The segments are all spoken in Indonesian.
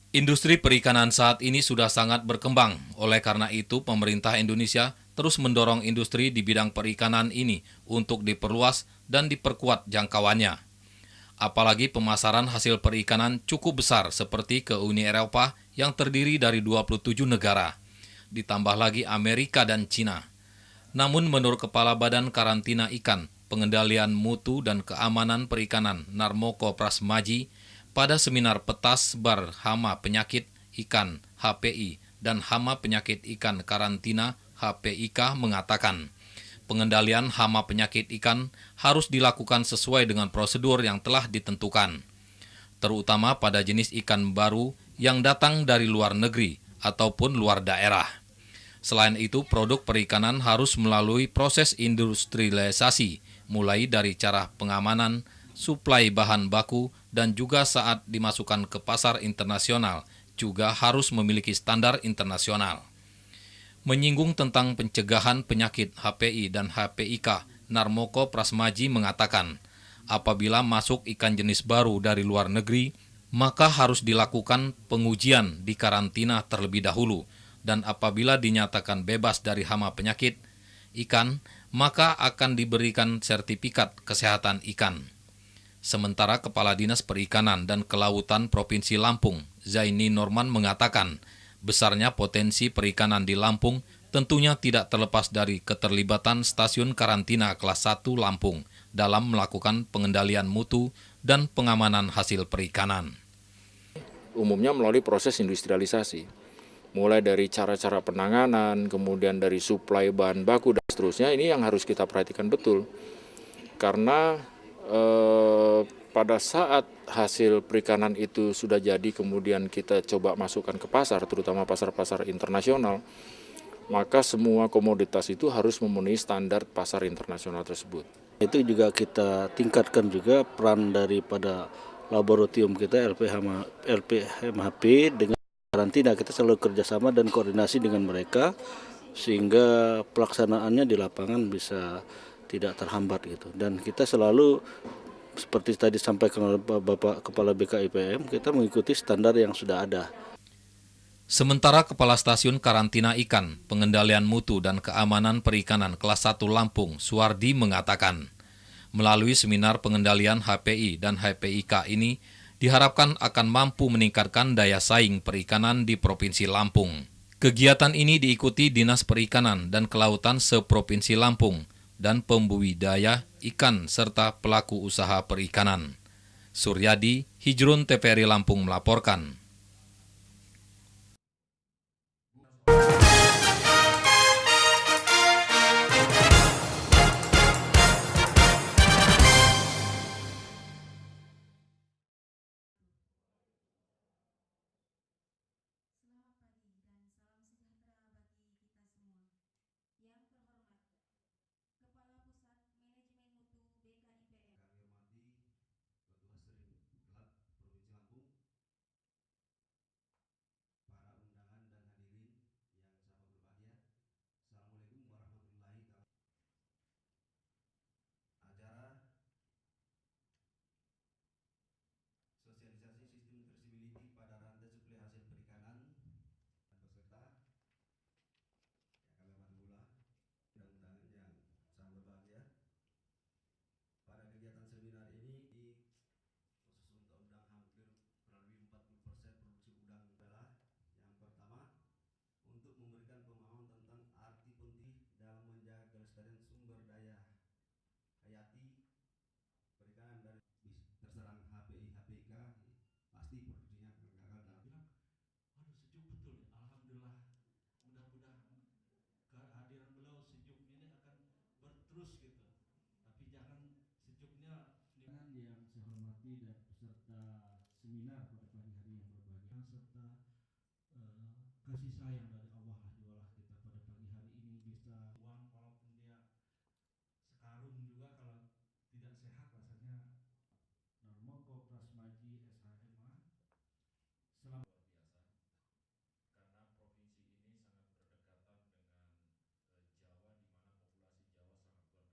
Industri perikanan saat ini sudah sangat berkembang. Oleh karena itu, pemerintah Indonesia terus mendorong industri di bidang perikanan ini untuk diperluas dan diperkuat jangkauannya. Apalagi pemasaran hasil perikanan cukup besar seperti ke Uni Eropa yang terdiri dari 27 negara, ditambah lagi Amerika dan Cina. Namun menurut Kepala Badan Karantina Ikan, Pengendalian Mutu dan Keamanan Perikanan Narmoko Prasmaji, pada seminar petas sebar hama penyakit ikan HPI dan hama penyakit ikan karantina HPIK mengatakan, pengendalian hama penyakit ikan harus dilakukan sesuai dengan prosedur yang telah ditentukan, terutama pada jenis ikan baru yang datang dari luar negeri ataupun luar daerah. Selain itu, produk perikanan harus melalui proses industrialisasi, mulai dari cara pengamanan, suplai bahan baku, dan juga saat dimasukkan ke pasar internasional, juga harus memiliki standar internasional. Menyinggung tentang pencegahan penyakit HPI dan HPIK, Narmoko Prasmaji mengatakan, apabila masuk ikan jenis baru dari luar negeri, maka harus dilakukan pengujian di karantina terlebih dahulu, dan apabila dinyatakan bebas dari hama penyakit ikan, maka akan diberikan sertifikat kesehatan ikan. Sementara Kepala Dinas Perikanan dan Kelautan Provinsi Lampung, Zaini Norman mengatakan, besarnya potensi perikanan di Lampung tentunya tidak terlepas dari keterlibatan stasiun karantina kelas 1 Lampung dalam melakukan pengendalian mutu dan pengamanan hasil perikanan. Umumnya melalui proses industrialisasi, mulai dari cara-cara penanganan, kemudian dari suplai bahan baku dan seterusnya. Ini yang harus kita perhatikan betul, karena pada saat hasil perikanan itu sudah jadi, kemudian kita coba masukkan ke pasar, terutama pasar-pasar internasional, maka semua komoditas itu harus memenuhi standar pasar internasional tersebut. Itu juga kita tingkatkan juga peran daripada laboratorium kita LPMHP dengan karantina. Kita selalu kerjasama dan koordinasi dengan mereka sehingga pelaksanaannya di lapangan bisa tidak terhambat gitu. Dan kita selalu seperti tadi sampaikan oleh Bapak Kepala BKIPM, kita mengikuti standar yang sudah ada. Sementara Kepala Stasiun Karantina Ikan, Pengendalian Mutu dan Keamanan Perikanan kelas 1 Lampung, Suwardi mengatakan, melalui seminar pengendalian HPI dan HPIK ini diharapkan akan mampu meningkatkan daya saing perikanan di Provinsi Lampung. Kegiatan ini diikuti Dinas Perikanan dan Kelautan seprovinsi Lampung dan pembudidaya ikan serta pelaku usaha perikanan. Suryadi, Hijrun TVRI Lampung melaporkan. Yang saya hormati dan peserta seminar pada pagi hari yang berbahagia, serta kasih sayang dari Allah lah jualah kita pada pagi hari ini bisa uang walaupun dia sekarung juga kalau tidak sehat rasanya. Narmoko Prasmaji SHMA selamat luar biasa karena provinsi ini sangat berdekatan dengan Jawa, di mana populasi Jawa sangat luar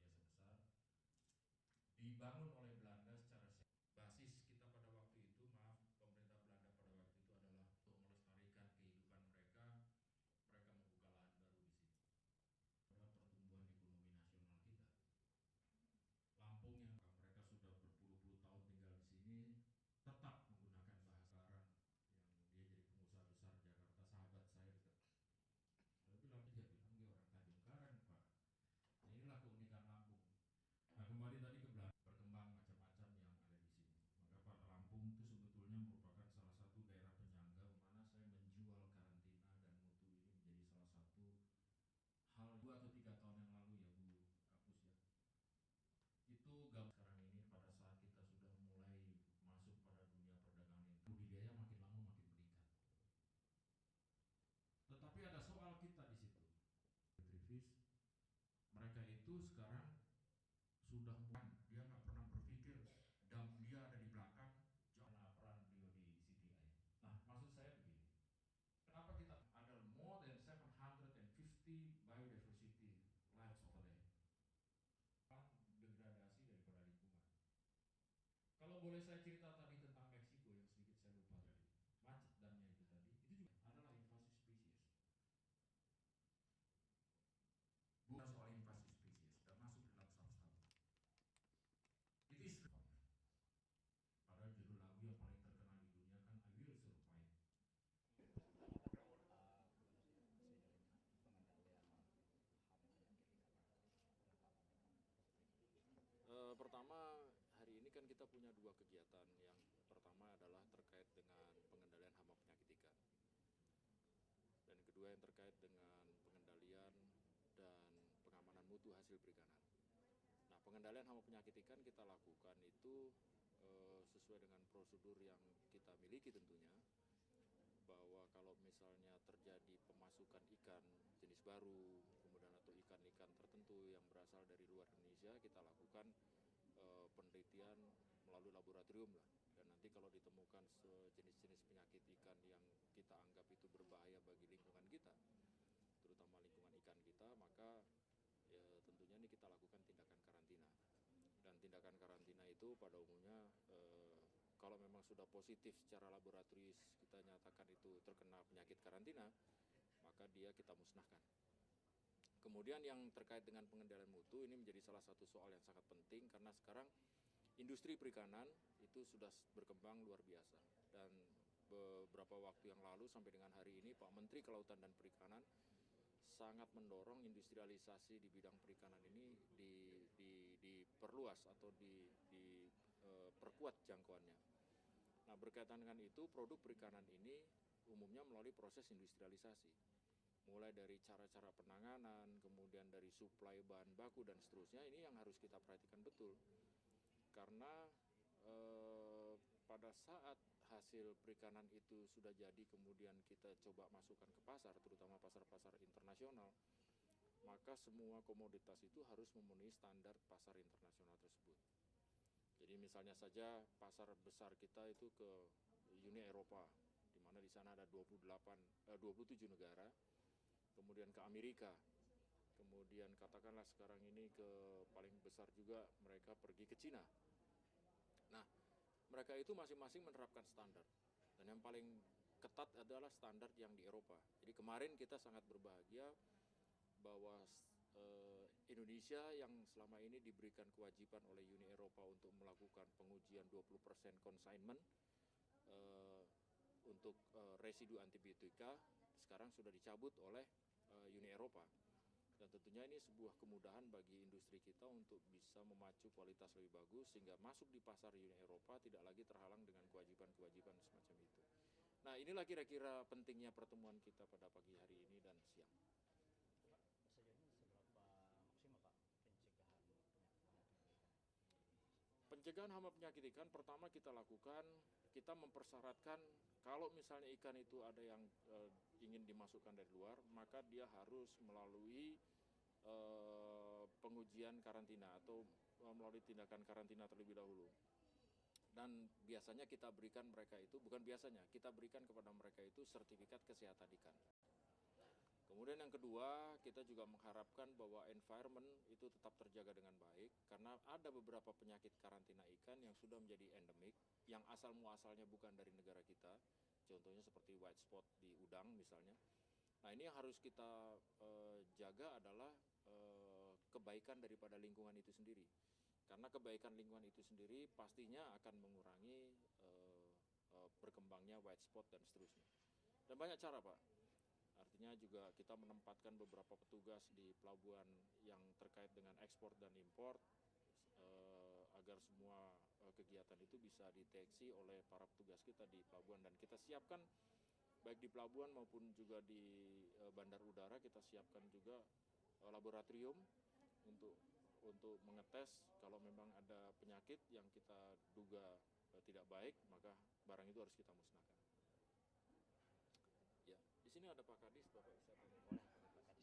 biasa besar, dibangun oleh Belanda secara basis kita pada waktu itu, maaf, pemerintah Belanda pada waktu itu adalah itu sekarang sudah dia nggak pernah berpikir dan dia ada di belakang jangan peran beliau di CTI. Nah, maksud saya begini, kenapa kita ada more than 750 biodiversity lives over there, degradasi daripada lingkungan. Kalau boleh saya cerita tadi tentang Meksiko yang sedikit saya lupa tadi, macet dannya itu tadi, itu juga adalah invasi spesies. Bukan soal invasi spesies, dan masuk dalam substansi. It is fun. Padahal judul lagu yang paling terkenal di dunia kan I Will Survive. Pertama, hari ini kan kita punya dua kegiatan. Yang pertama adalah terkait dengan pengendalian hama penyakit ikan. Dan yang kedua yang terkait dengan pengendalian dan pengamanan mutu hasil perikanan. Nah, pengendalian hama penyakit ikan kita lakukan itu sesuai dengan prosedur yang kita miliki tentunya, bahwa kalau misalnya terjadi pemasukan ikan jenis baru, kemudian atau ikan-ikan tertentu yang berasal dari luar Indonesia, kita lakukan penelitian melalui laboratorium lah. Dan nanti kalau ditemukan jenis-jenis penyakit ikan yang kita anggap itu berbahaya bagi lingkungan kita, terutama lingkungan ikan kita, maka ya, tentunya ini kita lakukan tindakan karantina. Dan tindakan karantina itu pada umumnya kalau memang sudah positif secara laboratoris kita nyatakan itu terkena penyakit karantina, maka dia kita musnahkan. Kemudian yang terkait dengan pengendalian mutu ini menjadi salah satu soal yang sangat penting karena sekarang industri perikanan itu sudah berkembang luar biasa. Dan beberapa waktu yang lalu sampai dengan hari ini Pak Menteri Kelautan dan Perikanan sangat mendorong industrialisasi di bidang perikanan ini diperluas atau diperkuat jangkauannya. Nah, berkaitan dengan itu, produk perikanan ini umumnya melalui proses industrialisasi. Mulai dari cara-cara penanganan, kemudian dari suplai bahan baku dan seterusnya, ini yang harus kita perhatikan betul. Karena pada saat hasil perikanan itu sudah jadi kemudian kita coba masukkan ke pasar, terutama pasar-pasar internasional, maka semua komoditas itu harus memenuhi standar pasar internasional tersebut. Jadi misalnya saja pasar besar kita itu ke Uni Eropa, di mana di sana ada 27 negara, kemudian ke Amerika, kemudian katakanlah sekarang ini ke paling besar juga mereka pergi ke Cina. Nah, mereka itu masing-masing menerapkan standar. Dan yang paling ketat adalah standar yang di Eropa. Jadi kemarin kita sangat berbahagia bahwa Indonesia yang selama ini diberikan kewajiban oleh Uni Eropa untuk melakukan pengujian 20% consignment untuk residu antibiotika, sekarang sudah dicabut oleh Uni Eropa. Dan tentunya ini sebuah kemudahan bagi industri kita untuk bisa memacu kualitas lebih bagus sehingga masuk di pasar Uni Eropa tidak lagi terhalang dengan kewajiban-kewajiban semacam itu. Nah, inilah kira-kira pentingnya pertemuan kita pada pagi hari ini dan siang. Sejauh ini seberapa maksimal Pak pencegahan Pencegahan hama penyakit ikan pertama kita lakukan, kita mempersyaratkan kalau misalnya ikan itu ada yang ingin dimasukkan dari luar, maka dia harus melalui pengujian karantina atau melalui tindakan karantina terlebih dahulu. Dan biasanya kita berikan mereka itu, bukan biasanya, kita berikan kepada mereka itu sertifikat kesehatan ikan. Kemudian yang kedua, kita juga mengharapkan bahwa environment itu tetap terjaga dengan baik karena ada beberapa penyakit karantina ikan yang sudah menjadi endemik, yang asal muasalnya bukan dari negara kita, contohnya seperti white spot di udang misalnya. Nah, ini yang harus kita jaga adalah kebaikan daripada lingkungan itu sendiri. Karena kebaikan lingkungan itu sendiri pastinya akan mengurangi berkembangnya white spot dan seterusnya. Dan banyak cara, Pak. Artinya juga kita menempatkan beberapa petugas di pelabuhan yang terkait dengan ekspor dan impor agar semua kegiatan itu bisa dideteksi oleh para petugas kita di pelabuhan. Dan kita siapkan baik di pelabuhan maupun juga di bandar udara, kita siapkan juga laboratorium untuk mengetes kalau memang ada penyakit yang kita duga tidak baik, maka barang itu harus kita musnahkan. Ya, di sini ada Pak Kadis, Bapak bisa boleh Pak Kadis. Nah,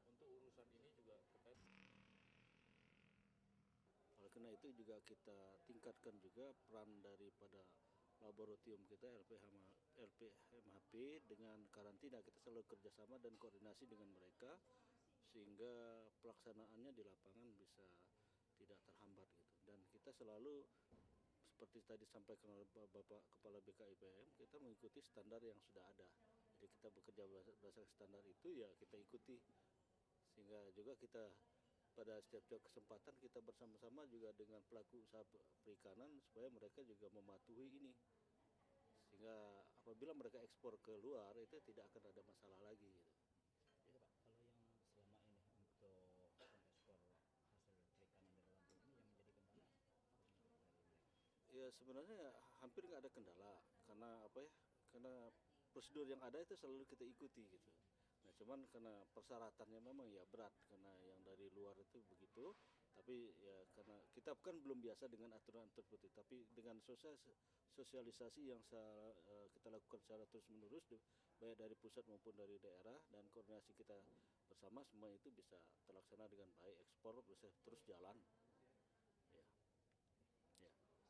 untuk urusan ini juga terkait karena itu juga kita tingkatkan juga peran daripada laboratorium kita LPHMHP dengan karantina. Kita selalu kerjasama dan koordinasi dengan mereka sehingga pelaksanaannya di lapangan bisa tidak terhambat gitu. Dan kita selalu seperti tadi sampaikan oleh Bapak Kepala BKIPM, kita mengikuti standar yang sudah ada. Jadi kita bekerja berdasarkan standar itu ya kita ikuti. Sehingga juga kita pada setiap kesempatan kita bersama-sama juga dengan pelaku usaha perikanan supaya mereka juga mematuhi ini. Sehingga apabila mereka ekspor ke luar itu tidak akan ada masalah lagi gitu. Jadi Pak, kalau yang selama ini untuk ekspor hasil perikanan dari Lampung ini yang menjadi kendala apa dari mereka? Ya sebenarnya hampir nggak ada kendala karena apa ya? Karena prosedur yang ada itu selalu kita ikuti gitu. Nah cuman karena persyaratannya memang ya berat karena yang dari luar itu begitu. Tapi ya karena kita kan belum biasa dengan aturan seperti itu. Tapi dengan sosialisasi yang kita lakukan secara terus menerus baik dari pusat maupun dari daerah dan koordinasi kita bersama semua itu bisa terlaksana dengan baik, ekspor bisa terus jalan.